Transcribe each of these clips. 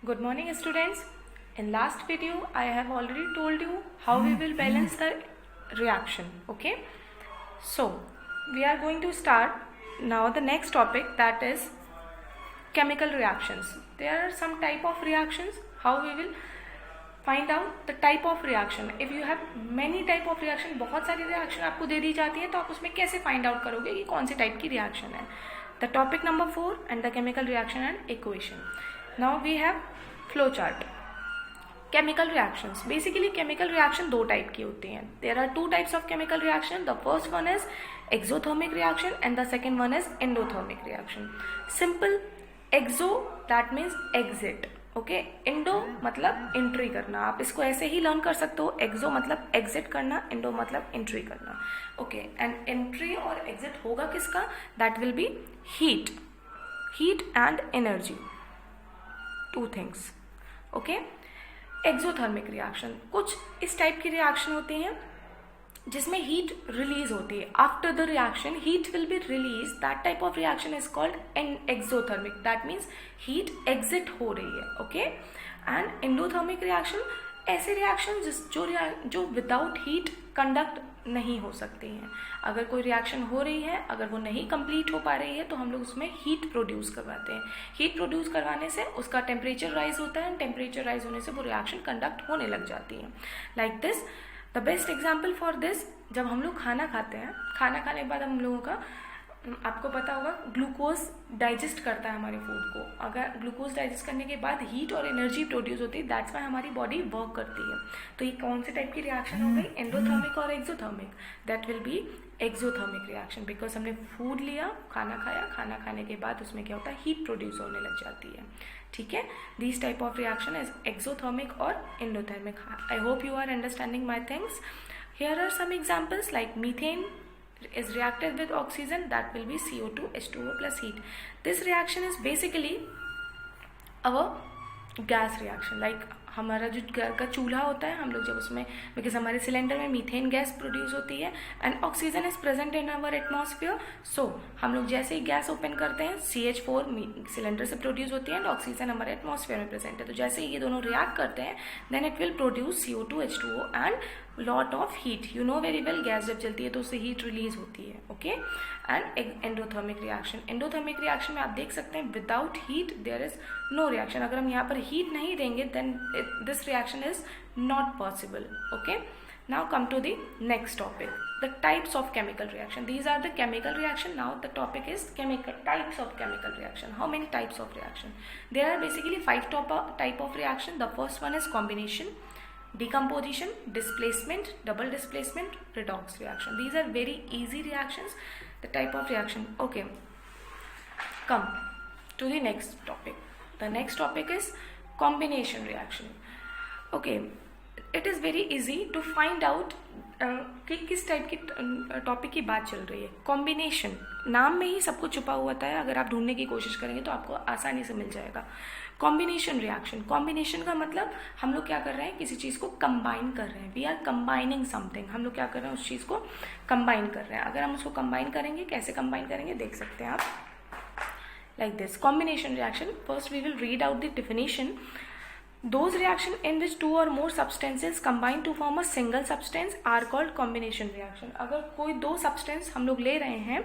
Good morning, students. In last video, I have already told you how we will balance the reaction. Okay. So we are going to start now the next topic, that is chemical reactions. There are some type of reactions. How we will find out the type of reaction. If you have many type of reaction, बहुत सारी reaction आपको दे दी जाती है, तो आप उसमें कैसे find out करोगे कि कौन सी type की reaction है. The topic number 4 and the chemical reaction and equation. Now we have flow chart. Chemical reactions. Basically chemical reaction दो type की होती हैं. There are two types of chemical reaction. The first one is exothermic reaction and the second one is endothermic reaction. Simple. Exo that means exit. Okay. Indo मतलब entry करना. आप इसको ऐसे ही learn कर सकते हो. एक्सो मतलब एग्जिट करना, इंडो मतलब एंट्री करना. ओके. एंड एंट्री और एग्जिट होगा किसका? That will be heat. Heat and energy, two things. Okay. Exothermic reaction, कुछ इस टाइप की रिएक्शन होती हैं जिसमें हीट रिलीज होती है. After the reaction heat will be release. That type of reaction is called exothermic. That means heat exit हो रही है. ओके. एंड एंडोथर्मिक रिएक्शन, ऐसे रिएक्शन जो विदाउट हीट कंडक्ट नहीं हो सकती हैं. अगर कोई रिएक्शन हो रही है, अगर वो नहीं कंप्लीट हो पा रही है, तो हम लोग उसमें हीट प्रोड्यूस करवाते हैं. हीट प्रोड्यूस करवाने से उसका टेम्परेचर राइज होता है. टेम्परेचर राइज होने से वो रिएक्शन कंडक्ट होने लग जाती है. Like this. The best example for this, जब हम लोग खाना खाते हैं, खाना खाने के बाद हम लोगों का, आपको पता होगा, ग्लूकोज डाइजेस्ट करता है हमारे फूड को. अगर ग्लूकोज डाइजेस्ट करने के बाद हीट और एनर्जी प्रोड्यूस होती है, दैट्स वाई हमारी बॉडी वर्क करती है. तो ये कौन से टाइप की रिएक्शन हो गई? एंडोथर्मिक और exothermic. That will be exothermic reaction, because हमने फूड लिया, खाना खाया, खाना खाने के बाद उसमें क्या होता है? हीट प्रोड्यूस होने लग जाती है. ठीक है. This type of reaction is exothermic और endothermic. I hope you are understanding my things. Here are some examples like methane is reacted with oxygen, that will be CO2 H2O plus heat. This reaction is basically our gas reaction. Like हमारा जो घर का चूल्हा होता है, हम लोग जब उसमें, बिकॉज हमारे सिलेंडर में मीथेन गैस प्रोड्यूस होती है and oxygen is present in our atmosphere. So हम लोग जैसे ही गैस ओपन करते हैं, CH4 सिलेंडर से प्रोड्यूस होती है एंड ऑक्सीजन हमारे एटमॉस्फेयर में प्रेजेंट है. तो जैसे ही ये दोनों रिएक्ट करते हैं, then it will produce CO2 H2O and lot of heat. You know very well, gas जब जलती है तो उससे हीट रिलीज होती है. Okay. And endothermic reaction. Endothermic reaction में आप देख सकते हैं without heat there is no reaction. अगर हम यहाँ पर हीट नहीं देंगे, then this reaction is not possible. Okay. Now come to the next topic, the types of chemical reaction. These are the chemical reaction. Now the topic is chemical types of chemical reaction. How many types of reaction? There are basically 5 type of reaction. The first one is combination, decomposition, displacement, double displacement, redox reaction. These are very easy reactions, the type of reaction. Okay, come to the next topic. The next topic is combination reaction. Okay, it is very easy to find out कि किस type की topic की बात चल रही है. Combination, नाम में ही सब कुछ छुपा हुआ था. अगर आप ढूंढने की कोशिश करेंगे तो आपको आसानी से मिल जाएगा. Combination reaction. कॉम्बिनेशन का मतलब हम लोग क्या कर रहे हैं? किसी चीज़ को कंबाइन कर रहे हैं. We are combining something. हम लोग क्या कर रहे हैं? उस चीज़ को कंबाइन कर रहे हैं. अगर हम उसको कंबाइन करेंगे, कैसे कंबाइन करेंगे देख सकते हैं आप. Like this. Combination reaction. First we will read out the definition. Those reaction in which two or more substances combine to form a single substance are called combination reaction. अगर कोई दो substance हम लोग ले रहे हैं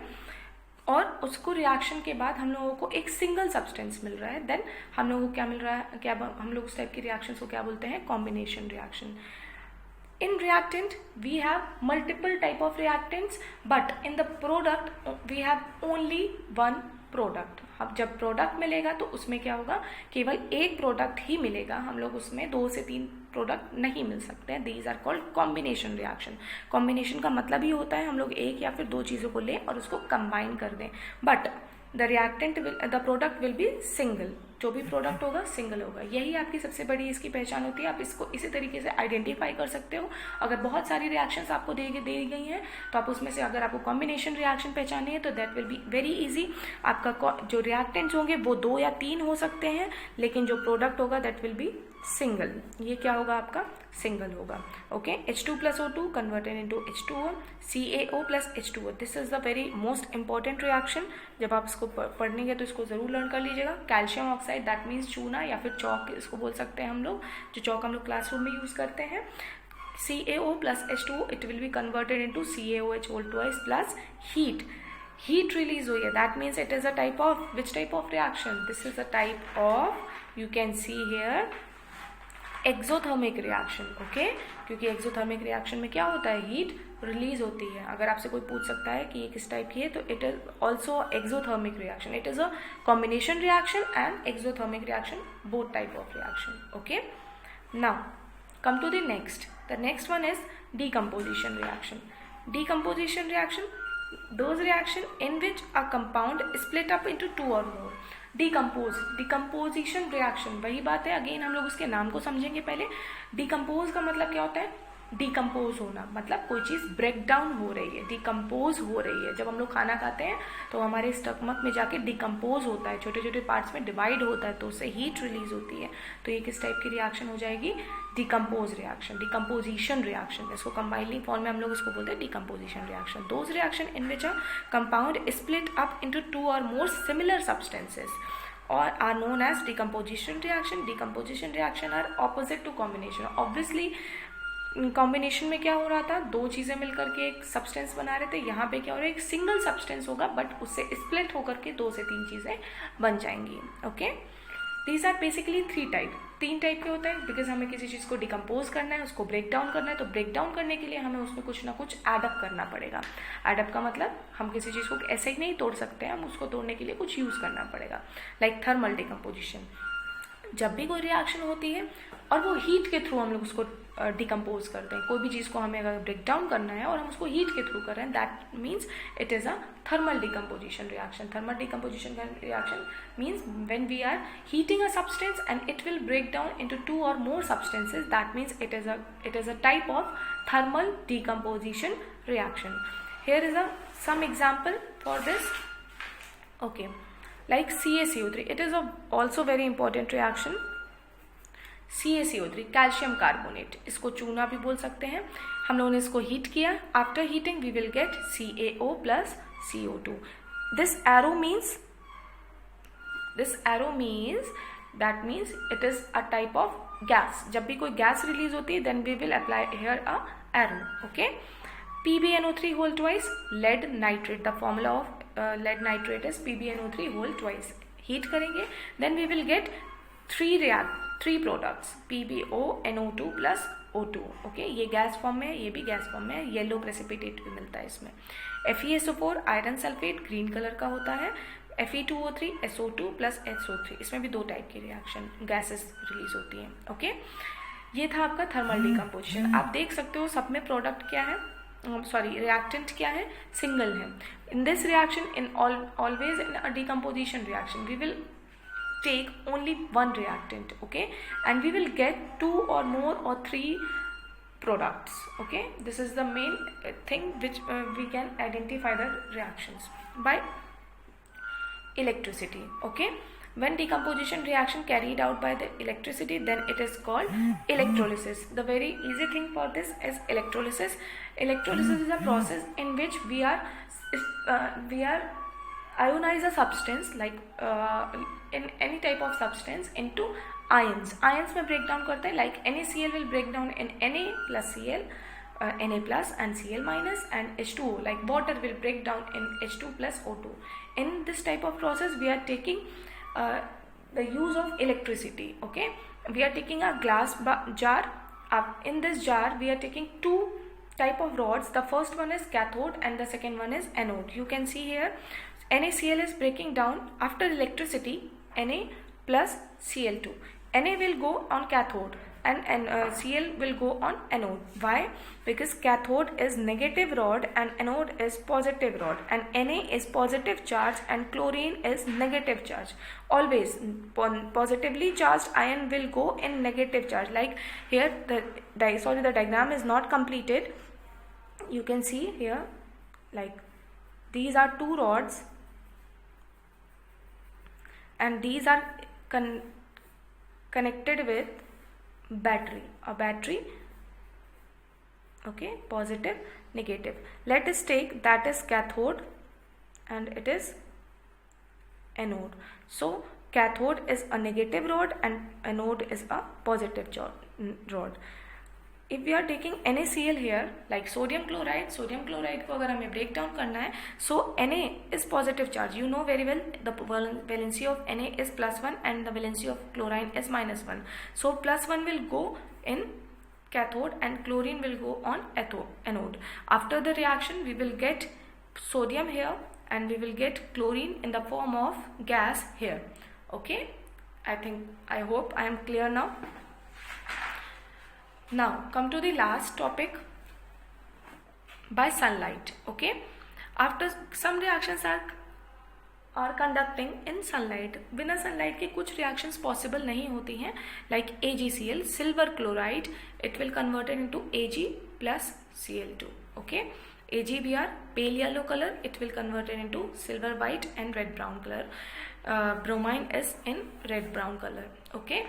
और उसको रिएक्शन के बाद हम लोगों को एक सिंगल सब्सटेंस मिल रहा है, देन हम लोगों को क्या मिल रहा है? क्या हम लोग उस टाइप की रिएक्शन को क्या बोलते हैं? Combination reaction. In reactant we have multiple type of reactants, but in the product we have only one product. अब जब प्रोडक्ट मिलेगा तो उसमें क्या होगा? केवल एक प्रोडक्ट ही मिलेगा. हम लोग उसमें 2 से 3 प्रोडक्ट नहीं मिल सकते हैं. These are called combination reaction. Combination का मतलब ही होता है हम लोग एक या फिर 2 चीज़ों को लें और उसको कंबाइन कर दें. But the reactant the product will be single. जो भी प्रोडक्ट होगा सिंगल होगा. यही आपकी सबसे बड़ी इसकी पहचान होती है. आप इसको इसी तरीके से आइडेंटिफाई कर सकते हो. अगर बहुत सारी रिएक्शंस आपको दी गई हैं, तो आप उसमें से अगर आपको कॉम्बिनेशन रिएक्शन पहचानी है, तो that will be very easy. आपका जो रिएक्टेंट्स होंगे वो 2 या 3 हो सकते हैं, लेकिन जो प्रोडक्ट होगा दैट विल बी सिंगल, ये क्या होगा आपका सिंगल होगा। Okay, H2 plus O2 converted into H2O, CaO plus H2O। This is the very most important reaction. जब आप इसको पढ़ेंगे तो इसको जरूर लर्न कर लीजिएगा। कैल्शियम ऑक्साइड दैट मीन्स चूना या फिर चौक इसको बोल सकते हैं हम लोग, जो चौक हम लोग क्लासरूम में यूज करते हैं। CaO plus H2O, it will be converted into CaOH whole twice plus heat. Heat release हुई है, that means it is a type of, which type of reaction? This is a type of, you can see here, exothermic reaction. Okay, क्योंकि exothermic reaction में क्या होता है, heat release होती है। अगर आपसे कोई पूछ सकता है कि ये किस टाइप की है, तो it is also exothermic reaction. It is a combination reaction and exothermic reaction, both type of reaction. Okay, now come to the next. The next one is decomposition reaction. Decomposition reaction, those reaction in which a compound is split up into two or more. Decomposition reaction, वही बात है, again हम लोग उसके नाम को समझेंगे पहले। डिकम्पोज का मतलब क्या होता है, डिकम्पोज होना, मतलब कोई चीज़ ब्रेक डाउन हो रही है, डिकम्पोज हो रही है। जब हम लोग खाना खाते हैं तो हमारे स्टमक में जाके डिकम्पोज होता है, छोटे छोटे पार्ट्स में डिवाइड होता है, तो उससे हीट रिलीज होती है। तो ये किस टाइप की रिएक्शन हो जाएगी, डिकम्पोज रिएक्शन, डिकम्पोजिशन रिएक्शन। इसको कंबाइनिंग फॉर्म में हम लोग इसको बोलते हैं decomposition reaction. Those reaction in which a compound split up into two और more similar substances or are known as decomposition reaction. Decomposition reaction are opposite to combination. Obviously combination में क्या हो रहा था, दो चीज़ें मिलकर के एक सब्सटेंस बना रहे थे। यहाँ पे क्या हो रहा है, एक सिंगल सब्सटेंस होगा बट उससे स्प्लिट होकर के 2 से 3 चीज़ें बन जाएंगी। Okay, these are basically 3 type, 3 type के होते हैं। बिकॉज हमें किसी चीज़ को डिकम्पोज करना है, उसको ब्रेक डाउन करना है, तो ब्रेक डाउन करने के लिए हमें उसमें कुछ ना कुछ एडअप करना पड़ेगा। एडअप का मतलब हम किसी चीज़ को ऐसे ही नहीं तोड़ सकते हैं, हम उसको तोड़ने के लिए कुछ यूज़ करना पड़ेगा। लाइक थर्मल डिकम्पोजिशन, जब भी कोई रिएक्शन होती है और वो हीट के थ्रू हम लोग उसको डिकम्पोज करते हैं, कोई भी चीज़ को हमें अगर ब्रेक डाउन करना है और हम उसको हीट के थ्रू कर रहे हैं, that means it is a thermal decomposition reaction. Thermal decomposition का reaction means when we are heating a substance and it will break down into 2 और more substances, that means it is a type of thermal decomposition reaction. Here is some example for this. Okay, like CaCO3, it is also very important reaction. CaCO3 calcium carbonate, इसको चूना भी बोल सकते हैं। हम लोगों ने इसको हीट किया, after heating we will get CaO plus CO2. This arrow means that means it is a type of gas. जब भी कोई गैस रिलीज होती है then we will apply here a arrow. Okay, PbNO3 whole twice, lead nitrate, the formula of lead nitrate is PbNO3 whole twice. Heat करेंगे then we will get three products, PbONO2 plus O2. Okay, ये gas form में है, ये भी gas form में है, yellow precipitate भी मिलता है इसमें। FeSO4 iron sulphate green colour का होता है, Fe2O3 SO2 प्लस SO3, इसमें भी 2 टाइप की रिएक्शन गैसेस रिलीज होती हैं। ओके, ये था आपका थर्मल डिकम्पोजिशन। आप देख सकते हो सब में प्रोडक्ट क्या है, सॉरी रिएक्टेंट क्या है, सिंगल है। In this reaction, in always in a decomposition reaction we will take only one reactant, okay, and we will get 2 or more or 3 products. Okay, this is the main thing which we can identify the reactions by electricity. Okay, when decomposition reaction carried out by the electricity, then it is called electrolysis. The very easy thing for this is electrolysis. Electrolysis is a process in which we are ionize a substance like in any type of substance into ions. Ions में break down करते हैं, like NaCl will break down in Na plus Cl, Na plus and Cl minus, and H2O like water will break down in H2 plus O2. In this type of process we are taking the use of electricity. Okay, we are taking a glass jar. In this jar we are taking 2 type of rods. The first one is cathode and the second one is anode. You can see here NaCl is breaking down after electricity, Na plus Cl2. Na will go on cathode and Cl will go on anode. Why? Because cathode is negative rod and anode is positive rod, and Na is positive charge and chlorine is negative charge. Always positively charged ion will go in negative charge. Like here the diagram is not completed. You can see here, like these are 2 rods and these are connected with battery, a battery, okay, positive, negative. Let us take that is cathode and it is anode. So cathode is a negative rod and anode is a positive rod. If we are taking NaCl here, like sodium chloride को अगर हमें break down करना है, so Na is positive charge. You know very well the valency of Na is +1 and the valency of chlorine is -1. So +1 will go in cathode and chlorine will go on anode. After the reaction, we will get sodium here and we will get chlorine in the form of gas here. Okay, I hope I am clear now. Now come to the last topic, by sunlight. Okay, after some reactions are conducting in sunlight, बिना sunlight के कुछ reactions possible नहीं होती हैं, like AgCl, silver chloride, it will convert it into Ag plus Cl2. Okay, AgBr, pale yellow color, it will convert it into silver white and red brown color. Bromine is in red brown color. Okay.